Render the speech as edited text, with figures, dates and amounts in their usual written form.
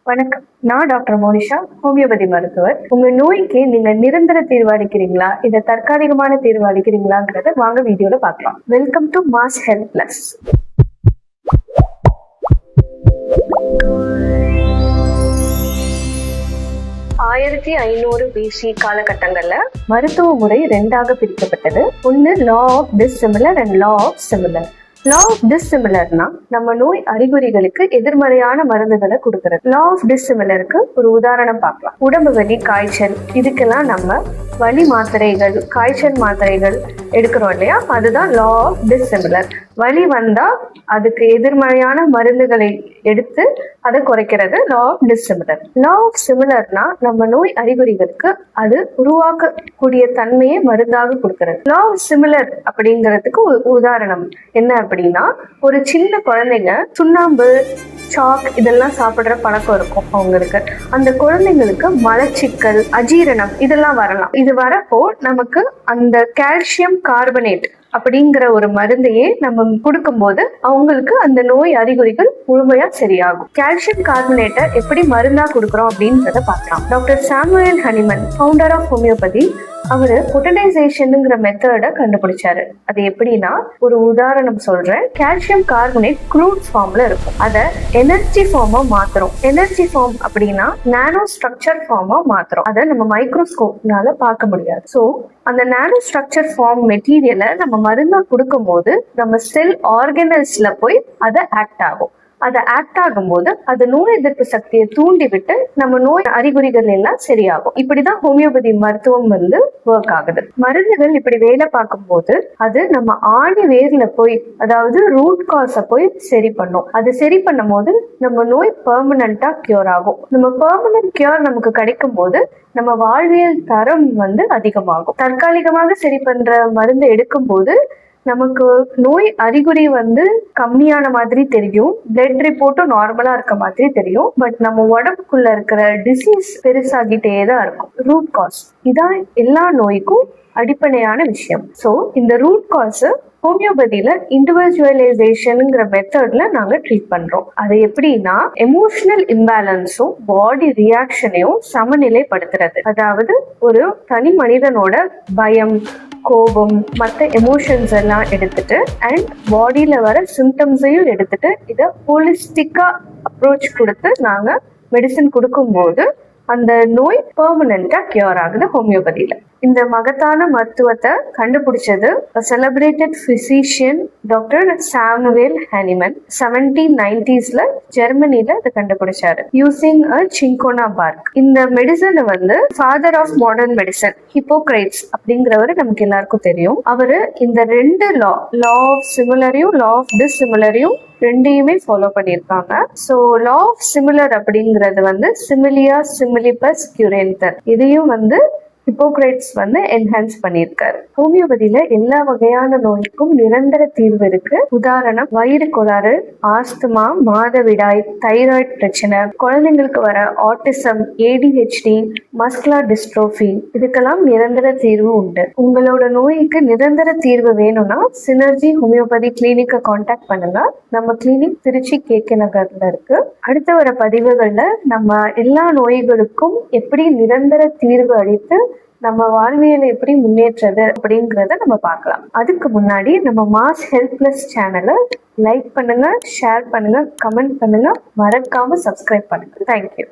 வணக்கம். நான் doctor Monisha, homeopathy மருத்துவர். உங்க நோய்க்கு நீங்க நிரந்தர தீர்வு அளிக்கிறீங்களா, இல்ல தற்காலிகமான தீர்வு அளிக்கிறீங்களாங்கிறத வாங்க வீடியோல பார்க்கலாம். Welcome to mass health plus. ஆயிரத்தி 500 BC காலகட்டங்கள்ல மருத்துவ முறை ரெண்டாக பிரிக்கப்பட்டது. ஒன்னு law of dissimilar and law of similar. Law of டிஸ்சிமிலர்னா நம்ம நோய் அறிகுறிகளுக்கு எதிர்மறையான மருந்துகளை கொடுக்கறது. லா ஆஃப் டிஸ்சிமிலருக்கு ஒரு உதாரணம் பார்க்கலாம். உடம்பு வலி, காய்ச்சல், இதுக்கெல்லாம் நம்ம வலி மாத்திரைகள், காய்ச்சல் மாத்திரைகள் எடுக்கிறோம் இல்லையா, அதுதான் லா ஆஃப் டிஸ்சிமிலர். வலி வந்தா அதுக்கு எதிர்மறையான மருந்துகளை எடுத்து அதை குறைக்கிறது law of dissimilar. Law of சிமிலர்னா நம்ம நோய் அறிகுறிகளுக்கு அது உருவாக்கக்கூடிய தன்மையை மருந்தாக கொடுக்கிறது. லா ஆஃப் சிமிலர் அப்படிங்கிறதுக்கு உதாரணம் என்ன அப்படின்னா, ஒரு சின்ன குழந்தைங்க சுண்ணாம்பு, சாக் இதெல்லாம் சாப்பிடுற பழக்கம் இருக்கும் அவங்களுக்கு. அந்த குழந்தைங்களுக்கு மலச்சிக்கல், அஜீரணம் இதெல்லாம் வரலாம். இது வரப்போ நமக்கு அந்த கால்சியம் கார்பனேட் அப்படிங்கிற ஒரு மருந்தையே நம்ம கொடுக்கும் போது அவங்களுக்கு அந்த நோய் அறிகுறிகள் முழுமையா சரியாகும். கால்சியம் கார்பனேட்டை எப்படி மருந்தா கொடுக்குறோம் அப்படின்றத பார்க்கலாம். Doctor Samuel Hahnemann, founder of homoeopathy, அவரு பொட்டனைசேஷனுங்கிற மெத்தடை கண்டுபிடிச்சாரு. அது எப்படின்னா, ஒரு உதாரணம் சொல்றேன். கால்சியம் கார்பனேட் க்ரூட் ஃபார்ம்ல இருக்கும், அதை எனர்ஜி ஃபார்மா மாத்துறோம். எனர்ஜி ஃபார்ம் அப்படின்னா நானோ ஸ்ட்ரக்சர் ஃபார்மா மாத்துறோம். அதை நம்ம மைக்ரோஸ்கோப்னால பார்க்க முடியாது. ஸோ அந்த நானோ ஸ்ட்ரக்சர் ஃபார்ம் மெட்டீரியலை நம்ம மருந்தா கொடுக்கும் போது நம்ம செல் ஆர்கனல்ஸ்ல போய் அதை ஆக்ட் ஆகும். அதை ஆக்ட் ஆகும்போது அது நோய் எதிர்ப்பு சக்தியை தூண்டி விட்டு நம்ம நோய் அறிகுறிகள் எல்லாம் சரியாகும். இப்படிதான் ஹோமியோபதி மருத்துவம் ஒர்க் ஆகுது. மருந்துகள் இப்படி வேலை பார்க்கும் போது அது நம்ம ஆணி வேர்ல போய், அதாவது ரூட் காஸை போய் சரி பண்ணும். அது சரி பண்ணும் போது நம்ம நோய் பெர்மனண்டா கியூர் ஆகும். நம்ம பெர்மனன்ட் கியூர் நமக்கு கிடைக்கும் போது நம்ம வாழ்வியல் தரம் அதிகமாகும். தற்காலிகமாக சரி பண்ற மருந்து எடுக்கும் போது நமக்கு நோய் அறிகுறி கம்மியான மாதிரி தெரியும், பிளட் ரிப்போர்ட்டும் நார்மலா இருக்க மாதிரி தெரியும். பட் நம்ம உடம்புக்குள்ள இருக்கிற டிசீஸ் பெருசாகிட்டே தான் இருக்கும். ரூட் காஸ் இதான் எல்லா நோய்க்கும் அடிப்படையான விஷயம். ஸோ இந்த ரூட் காஸ் ஹோமியோபதியில இண்டிவிஜுவலைசேஷன்ங்கிற மெத்தட்ல நாங்க ட்ரீட் பண்றோம். அது எப்படின்னா, எமோஷனல் இம்பேலன்ஸும் பாடி ரியாக்ஷனையும் சமநிலைப்படுத்துறது. அதாவது ஒரு தனி மனிதனோட பயம், கோபம், மற்ற எமோஷன்ஸ் எல்லாம் எடுத்துட்டு அண்ட் பாடியில வர சிம்டம்ஸையும் எடுத்துட்டு இதை ஹோலிஸ்டிக்கா அப்ரோச் கொடுத்து நாங்க மெடிசன் கொடுக்கும்போது அந்த நோய் பெர்மனண்டா கியூர் ஆகுது ஹோமியோபதியில. இந்த மகத்தான மருத்துவத்தை கண்டுபிடிச்சது celebrated physician doctor Samuel Hahnemann. 1790s ஜெர்மனில இதை கண்டுபிடிச்சாரு யூசிங் அ சிங்கோனா பார்க். இந்த மெடிசனை father of modern medicine Hippocrates அப்படிங்கிறவரு நமக்கு எல்லாருக்கும் தெரியும். அவரு இந்த ரெண்டு லா ஆஃப் சிமிலரையும் லா ஆஃப் டிஸ்சிமிலரையும் ரெண்டையுமே ஃபாலோ பண்ணியிருக்காங்க. ஸோ லா ஆஃப் சிமிலர் அப்படிங்கிறது சிமிலியா சிமிலிபஸ் கியூரேந்தர், இதையும் ஹிப்போக்ரேட்ஸ் என்ஹான்ஸ் பண்ணியிருக்காரு. ஹோமியோபதியில எல்லா வகையான நோய்க்கும் நிரந்தர தீர்வு இருக்கு. உதாரணம், வயிறு கோளாறு, ஆஸ்துமா, மாதவிடாய், தைராய்டு பிரச்சனை, குழந்தைங்களுக்கு வர ஆட்டிசம், ADHD, மஸ்குலர் டிஸ்ட்ரோஃபி, இதுக்கெல்லாம் நிரந்தர தீர்வு உண்டு. உங்களோட நோய்க்கு நிரந்தர தீர்வு வேணும்னா சினர்ஜி ஹோமியோபதி கிளினிக்கை கான்டாக்ட் பண்ணுங்க. நம்ம கிளினிக் திருச்சி KK நகர்ல இருக்கு. அடுத்த வர பதிவுகள்ல நம்ம எல்லா நோய்களுக்கும் எப்படி நிரந்தர தீர்வு அளித்து நம்ம வாழ்வியலை எப்படி முன்னேற்றது அப்படிங்கிறத நம்ம பார்க்கலாம். அதுக்கு முன்னாடி நம்ம மாஸ் ஹெல்த் பிளஸ் சேனலை லைக் பண்ணுங்க, ஷேர் பண்ணுங்க, கமெண்ட் பண்ணுங்க, மறக்காம சப்ஸ்கிரைப் பண்ணுங்க. தேங்க்யூ.